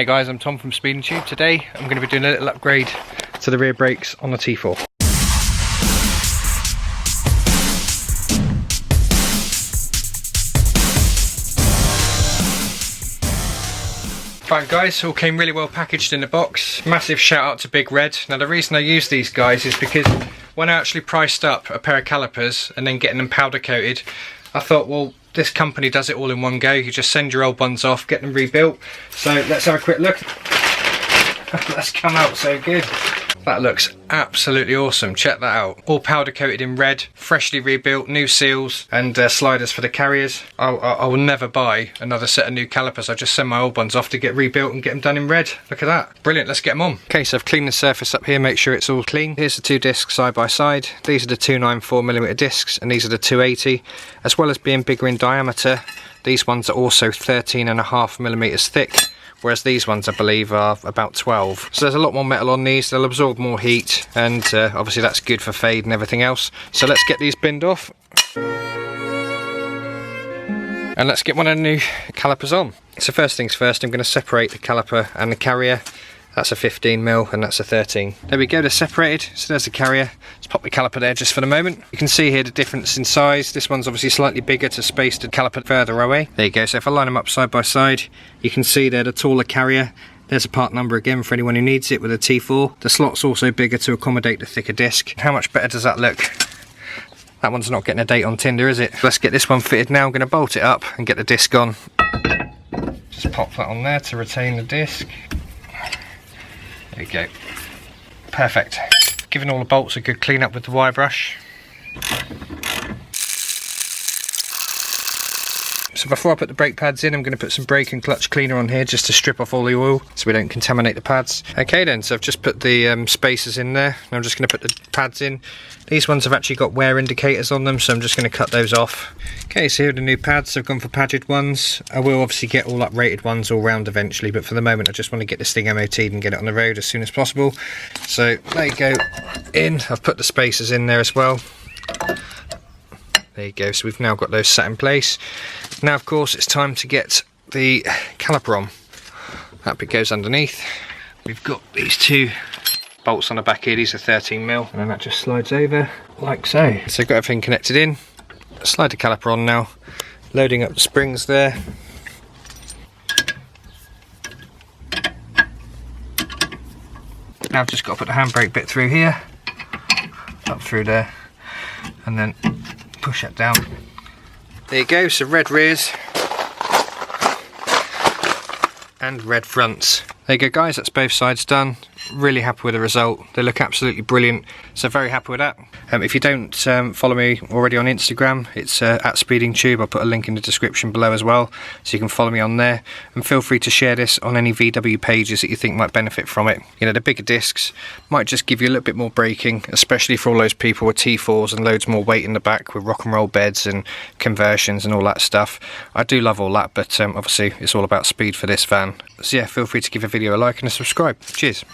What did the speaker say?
Hey guys, I'm Tom from Speedingtube. Today I'm going to be doing a little upgrade to the rear brakes on the T4. Right guys, all came really well packaged in the box. Massive shout out to Bigg Red. Now the reason I use these guys is because when I actually priced up a pair of calipers and then getting them powder coated, I thought, well, this company does it all in one go. You just send your old ones off, get them rebuilt. So let's have a quick look. That's come out so good. That looks absolutely awesome. Check that out. All powder coated in red, freshly rebuilt, new seals and sliders for the carriers. I will never buy another set of new calipers. I just send my old ones off to get rebuilt and get them done in red. Look at that. Brilliant, let's get them on. Okay, so I've cleaned the surface up here, make sure it's all clean. Here's the two discs side by side. These are the 294mm discs and these are the 280. As well as being bigger in diameter, these ones are also 13.5mm thick. Whereas these ones, I believe, are about 12. So there's a lot more metal on these, they'll absorb more heat, and obviously that's good for fade and everything else. So let's get these binned off. And let's get one of the new calipers on. So first things first, I'm going to separate the caliper and the carrier. That's a 15mm and that's a 13. There we go, they're separated. So there's the carrier. Let's pop the caliper there just for the moment. You can see here the difference in size. This one's obviously slightly bigger to space the caliper further away. There you go, so if I line them up side by side, you can see they're the taller carrier. There's a part number again for anyone who needs it with a T4. The slot's also bigger to accommodate the thicker disc. How much better does that look? That one's not getting a date on Tinder, is it? Let's get this one fitted now. I'm going to bolt it up and get the disc on. Just pop that on there to retain the disc. There you go. Perfect. Giving all the bolts a good clean up with the wire brush. So before I put the brake pads in, I'm going to put some brake and clutch cleaner on here just to strip off all the oil so we don't contaminate the pads. Okay then, so I've just put the spacers in there. Now I'm just going to put the pads in. These ones have actually got wear indicators on them, so I'm just going to cut those off. Okay, so here are the new pads. I've gone for padded ones. I will obviously get all uprated ones all round eventually, but for the moment I just want to get this thing MOT'd and get it on the road as soon as possible. So there you go, in. I've put the spacers in there as well. There you go, so we've now got those sat in place. Now of course it's time to get the caliper on. That bit goes underneath. We've got these two bolts on the back here, these are 13mm, and then that just slides over like so. So I've got everything connected in. Slide the caliper on now, loading up the springs there. Now I've just got to put the handbrake bit through here, up through there, and then push that down. There you go, so red rears and red fronts. There you go guys, that's both sides done. Really happy with the result. They look absolutely brilliant, so very happy with that. If you don't follow me already on Instagram, it's at Speedingtube. I'll put a link in the description below as well, so you can follow me on there. And feel free to share this on any VW pages that you think might benefit from it. You know, the bigger discs might just give you a little bit more braking, especially for all those people with T4s and loads more weight in the back with rock and roll beds and conversions and all that stuff. I do love all that, but obviously it's all about speed for this van. So yeah, feel free to give the video a like and a subscribe. Cheers.